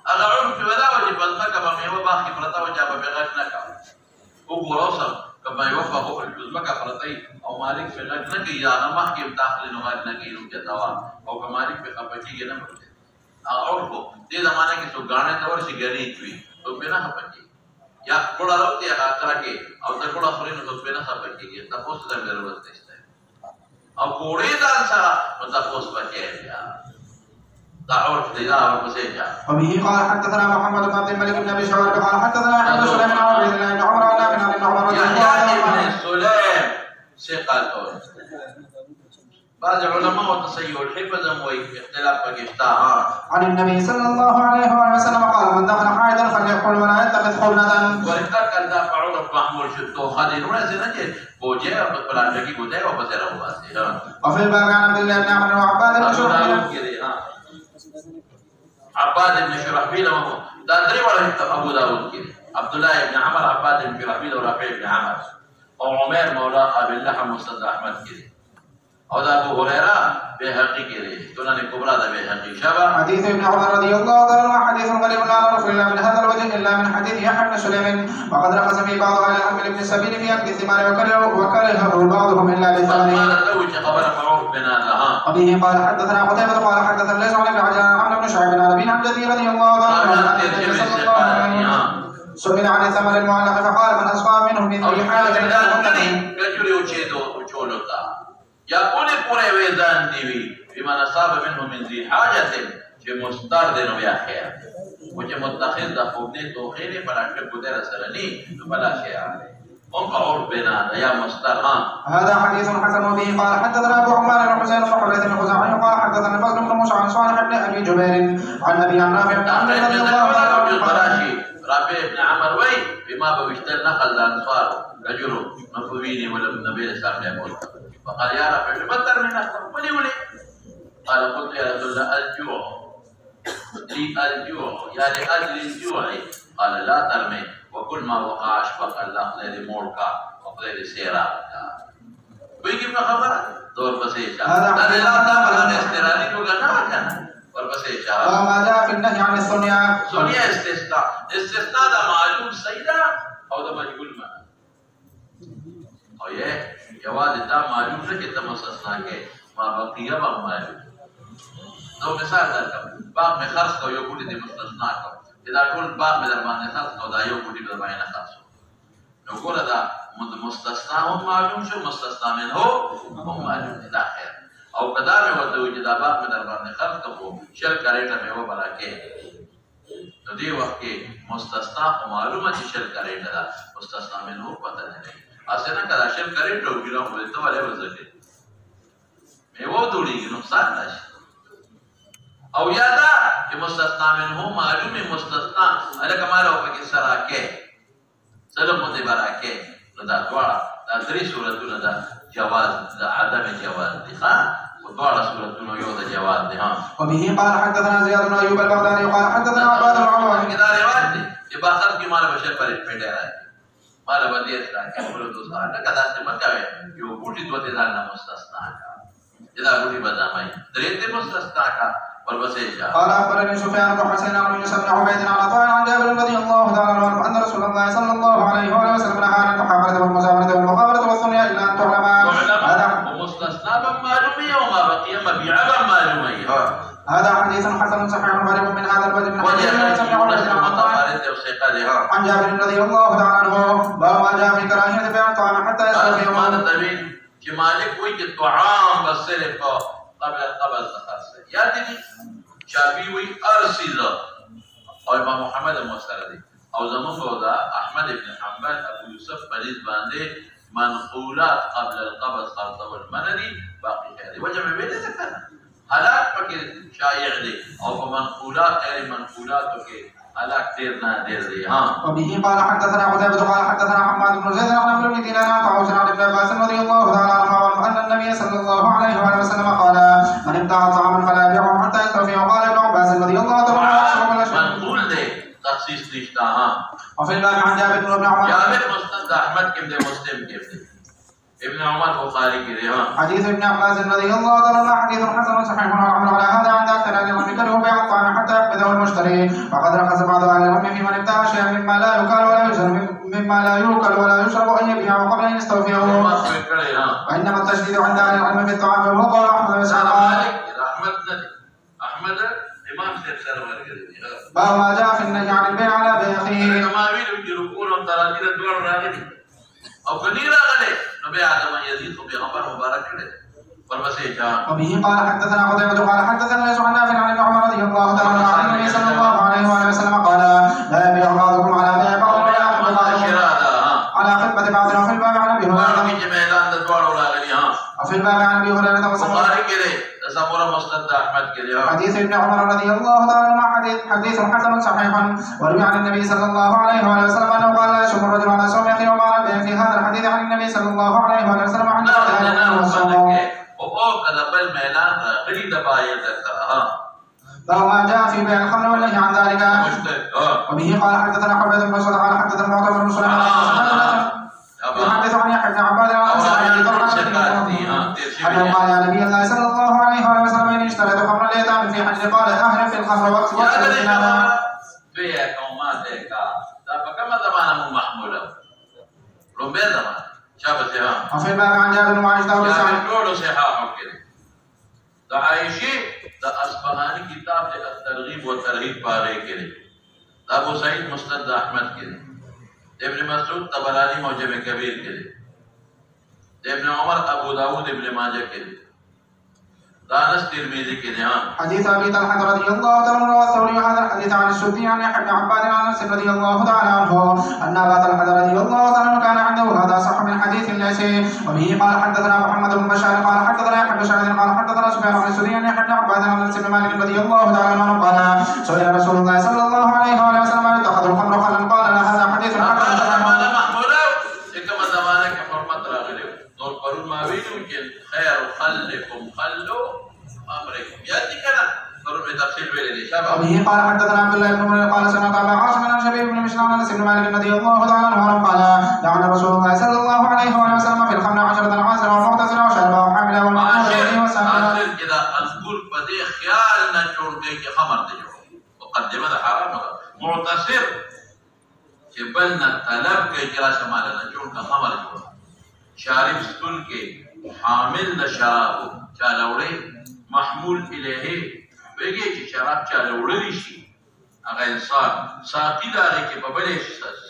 هغه عرف ولا وجه بلکه په میوه باغ کې پرتا و چې په بغیر نه کا وګوروسم کما یو په خپل ځمکه پرتای او مالک په غږ نه کوي یا هغه مخ کې داخله نه غږ نه کوي نو چې دوا او که مالک په خپکیږي نه پرته هغه عرف دې زمانه کې څو غاڼه تور شي غني کوي او په نه خپکي یا کوړه راوته هغه تر کې او د کوړه خوري نو په نه خپکیږي تاسو ته ضرورت نشته او کوړې ځان سره تاسو پکې بیا دعوت لله والمسيجة. وبه قال حدثنا محمد بن عبد الملك بن ابي شوارب قال حدثنا احمد بن سليمان عن عبيد الله بن عمر عن نافع عن ابن عمر رضي الله عنه. بن سليم ثقة. بعض العلماء وتصيح الحفظ واختلاف باكستان. عن النبي صلى الله عليه وسلم قال من دخل حائطا فليقل ولا يتخذ خلة. ورقة كذا فعول محمول شتو خادرون زنجة بوجه وبلانجة کی بوجه وبزر هوا سه. وفي الباب عن عبد الله بن عمرو وعباد بن شرحبيل. عباد بن شرحبيل دادري ولا أبو داود كده. عبد الله بن عمر عباد بن شرحبيل ورافع بن عمر. وعمر مولى أبي اللحم مصطفى أحمد كده. أو أبو هريرة بهقي كده. تونان الكبرى ده بهقي شبه. حديث ابن عمر رضي الله عنه حديث غريب لا نعرف إلا من هذا الوجه إلا من حديث يحيى بن سليم وقد رخص في بعض أهل العلم لابن السبيل في أكل الثمار وكرهه بعضهم إلا بثمنه. قال زوج خبر معروف بنادها. وبه قال حدثنا قتيبة قال حدثنا ليس عن ابن عجلان عن ابن شعيب عن أبي عن جدي رضي الله عنه عن النبي صلى الله عليه وسلم سئل عن الثمر المعلق فقال من أصاب منه من ذي حاجة يقول پورے ویدان دیوی بما نصاب منه من ذي حاجة چه مستر دینو بیا خیر وچه متخذ دا خوبنے توخینے پر اکر بدر سرنی بلا شیع هم قعور بنا يا مستر. هذا حديث حسن به قال حدثنا ابو عمار بن حسين بن حريث الخزاعي قال حدثنا الفضل بن موسى عن صالح بن ابي جبير عن ابي عن رافع بن عمرو رضي الله عنه. رافع بن عمر وي بما بوشتر نخل الانصار رجل مفويني ولا النبي صلى الله عليه وسلم فقال يا رافع بدر من اكثر ولي قال قلت يا رسول الله الجوع لي الجوع يعني اجل الجوع قال لا ترمي وكل ما وقع اشفق الله غير موركا وغير سيرا ويجي خبر دور بسيشا هذا لا تعمل استرالي تو غنا كان اور بسيشا وما جاء في النهي عن السنيا. سنيا استثناء ده معلوم سيدا او ده مجهول ما او یہ جواز ده معلوم ہے کہ تم استثناء کے ما بقیہ معلوم دو مثال درکم باغ میں خرچ کو یو کوٹی دے مستثنا کو اذا ټول باغ میں دربان خرچ کو دا یو کوٹی دربان خرچ نو ګور دا مستثنا هم معلوم شو مستثنا منه هم معلوم دي اخر او کدا میں ورته وجه دا باغ میں دربان خرچ کو شل کریټه میں و بلا کې نو دی وخت کې مستثنا معلومه چې شل کریټه دا مستثنا منه پتہ نه اسنه کدا شل کریټه وګړو ولته ولې وځي میں وہ دوړي نقصان نشي او یادا چې مستثنا منه معلوم مستثنا الک مالو په سراکه سلام په برکه نو دا دواړه دا درې صورتونه دا جواز دا عدم جواز دي ها ودواړه صورتونه یو دا جواز دي ها. وبه قال حدثنا زياد بن ايوب البغدادي قال حدثنا عباد العمر دا روایت دي چې باخر کې مال بشر پر پیډه راځي مال باندې راځي په لور دوستان دا کدا څه مکه یو ګوټي دوته ځان مستثنا کا دا ګوټي بدامای درې ته مستثنا کا قال أخبرني سفيان بن حسين عن يونس بن عبيد عن عطاء عن جابر رضي الله تعالى عنه أن رسول الله صلى الله عليه وسلم نهى عن المحاولة والمزاولة والمخابرة والثنيا إلا أن تعلم هذا ومستثنى معلومية وما بقي مبيعا معلومية. هذا حديث حسن صحيح غريب من هذا الوجه من حديث يونس بن عبيد عن جابر رضي الله تعالى عنه باب ما جاء في كراهية بيع الطعام حتى يستوفي يوم. هذا دليل कि मालिक वही कि तुआम बस सिर्फ قبل القبض خاصة याद है शाफी वही अरसीज़ और इमाम मोहम्मद المسردي और ज़मान बोला अहमद इब्न हम्बल अबू यूसुफ मरीज़ बांधे منقولات قبل القبض خاصة والمنري باقي هذه وجه में बेटे सकता है हालात पके शायद दे और منقولات غير منقولات के हालात देर ना देर दे हाँ. وبه قال حدثنا قتيبة قال حدثنا حماد بن زيد عن عمرو بن دينار عن طاووس عن ابن عباس رضي الله تعالى عنه أن النبي صلى الله عليه وسلم قال من ابتاع طعاما فلا يبيعه حتى يستوفي. وقال ابن عباس رضي الله تعالى عنه منقول دے تخصیص رشتہ हाँ. وفي الباب عن جابر بن عمر جابر مسند احمد کے دے مسلم کے دے ابن عمر بخاری کے دے हाँ. حديث ابن عباس رضي الله تعالى عنه حديث حسن صحيح والعمل على هذا عند أكثر أهل العلم كره بيع الطعام حتى يقبضه المشتري. وقد رخص بعض أهل العلم في من ابتاع شيئا مما لا يؤكل ولا يشرب مما لا يؤكل ولا يشرب أن يبيعه قبل أن يستوفيه. وإنما التشديد عند أهل العلم بالطعام وهو قول أحمد أحمد إمام سيد سرور باب ما جاء في النهي عن البيع على بيع أخيه. كما بيقول يركون وتراجيل الدول راغلي أو كنيرة غلي نبي آدم يزيد في غمر مبارك له وبه قال حدثنا قتيبة قال حدثنا ليس عن نافع عن ابن عمر رضي الله تعالى عنه عن النبي صلى الله عليه وآله وسلم قال لا يبيع بعضكم على بيع بعض ولا على خطبة بعض وفي الباب عن ابي هريرة وفي الباب عن ابي هريرة حديث ابن عمر رضي الله تعالى عنه حديث حسن صحيح وروي عن النبي صلى الله عليه وآله وسلم انه قال لا يشم الرجل على صوم اخيه وما ربه في هذا الحديث عن النبي صلى الله عليه وآله وسلم عن ما جاء في بيع الخمر والنهي عن ذلك. وبه قال حدثنا حبيب بن مسعود قال حدثنا معتمر بن سليمان يحدث عن يحيى بن عباد عن انس انه قال يا نبي الله صلى الله عليه وآله وسلم اني اشتريت خمرا ليتام في حج قال اهرب في الخمر وقت وفي الباب عن جابر بن عائشة عائشة دا اصفهانی کتاب دے الترغیب و ترغیب پارے کرے ابو سعید مسند احمد کرے ابن مسعود طبرانی موجب کبیر کرے ابن عمر ابو داود ابن ماجہ کرے دانس ترمذی کرے حديث ابي طلحه رضي الله تعالى عنه والثوري هذا الحديث عن السدي عن يحيى بن عباد عن انس رضي الله تعالى عنه ان ابا طلحه رضي الله تعالى عنه كان عنده هذا صح من حديث ليس. وبه قال حدثنا محمد بن بشار قال حدثنا يحيى بن سعيد قال حدثنا سفيان عن السدي عن يحيى بن عباد عن انس بن مالك رضي الله تعالى عنه قال سئل رسول الله صلى الله عليه وآله وسلم عن اتخذ الخمر خلا قال لا هذا حديث حسن كما زمانك حرمت راغله دور قرون ما ویلو کہ خیر خلکم خلو امركم ياتي كذا ضرب تفصيل بين الشباب. وبه قال حدثنا عبد الله بن عمر قال سمعت ابا عاصم عن شبيب بن مشران عن انس بن مالك رضي الله تعالى عنه قال لعن رسول الله صلى الله عليه وآله وسلم في الخمر 10 عاصرا ومغتسلا وشربا وحاملا والمعصوم والسامرا. كذا اذكر بدي خيال نجور ديك خمر دجو مقدمه حرام معتصر كبلنا طلب کے اجرا شمال نجور کا خمر جو شارب سن کے حامل شراب چالوڑے محمول الیه ویږي چې شراب چاله وړلی شي هغه انسان ساقي داري کې په بلې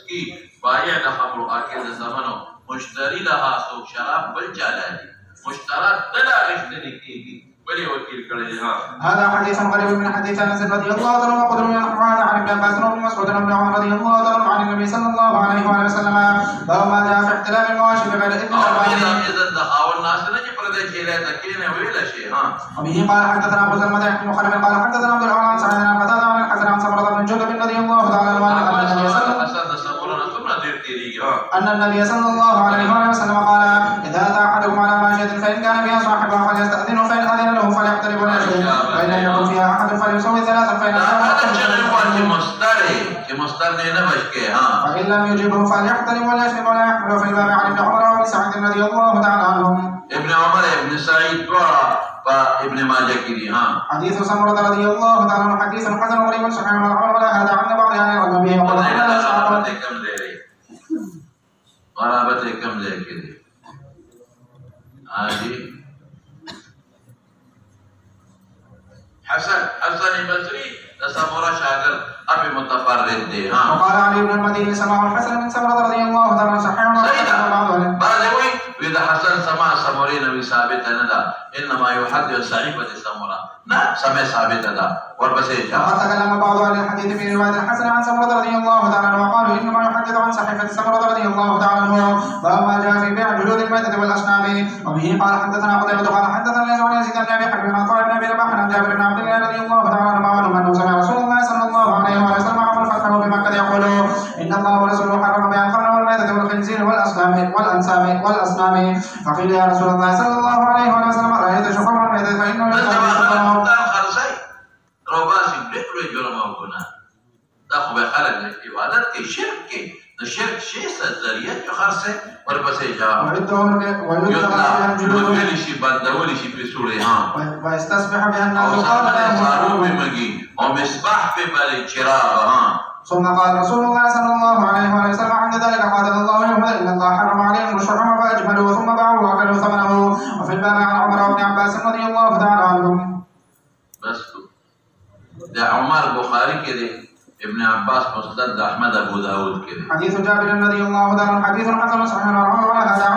شي بایع د خمرو اکل زمانو مشتری لها سو شراب بل چاله دي مشترات دلا غشتنی کیږي بلې وکیل کړي. هذا حديث غريب من حديث انس رضي الله تعالى عنه وقدر من عن ابن عباس وابن مسعود وابن عمر رضي الله تعالى عن النبي صلى الله عليه وآله وسلم باب ما جاء في احتلال المواشي بغير اذن وبه قال حدثنا ابو سلمة بن مخلف قال حدثنا عبد الرحمن عن سعيد بن قتادة عن الحسن عن سمرة بن جندب رضي الله تعالى عنه ان النبي صلى الله عليه وسلم قال اذا اتى احدكم على ماشية فان كان فيها صاحبها فليستأذنه فان اذن له فليقترب وليشرب فان لم يكن فيها احد فليسوي ثلاثا فان لم يجبه فليقترب وليشرب ولا يحمل. في الباب عن ابن عمر وابن سعيد رضي الله تعالى عنهم. ابن عمر ابن سعيد دورا ابن ماجه كيري حديث سمرة رضي الله تعالى عنه حديث حسن غريب صحيح والعمر ولا هذا عن بعض اهل العلم به وقال غرابت کم دے کیري آجي حسن البصري لسمرة شاگرد ابي متفرد دي وقال علي بن المديني سماع الحسن من سمرة رضي الله تعالى عنه صحيح بعضوي واذا حسن سماع سمرين ثابت ندا انما يحدث صحيفة سمرة نا سمع ثابت دا وربسيجا. وقد تكلم بعض اهل الحديث في رواية الحسن عن سمرة رضي الله تعالى عنه وقالوا انما يحدث عن صحيفة سمرة رضي الله تعالى عنه باب ما جاء في بيع جلود الميتة والاصنام. وبه قال حدثنا قتيبة قال حدثنا ليس عن يزيد بن ابي حبيب عن طارق بن ابي رباح عن جابر بن عبد الله رضي الله تعالى عنه انه سمع رسول الله صلى الله عليه وسلم عمر فتحه بمكة يقول ان الله ورسوله حرم بيع الخمر والميتة والخنزير والاصنام فقيل يا رسول الله صلى الله عليه وسلم رايت شحوم الميتة فانه روباسي بلو جرم او گناه دا خو به خلق عبادت کې شرک کې د شرک شي ذریعہ جو خرڅه ورپسې جواب ويدل شي بدول شي په سورې ويستصبح بها الناس قال مگی او مصباح په بل چراغ ثم قال رسول الله صلى الله عليه وسلم عند ذلك قال الله يوم ان الله حرم عليهم الشحوم فاجملوا ثم باعوا واكلوا ثمنه. وفي الباب عن عمر بن عباس رضي الله تعالى عنهم. بس ده عمر بخاري كده ابن عباس مسند احمد ابو داود كده حديث جابر رضي الله تعالى عنه حديث حسن صحيح ورواه هذا عن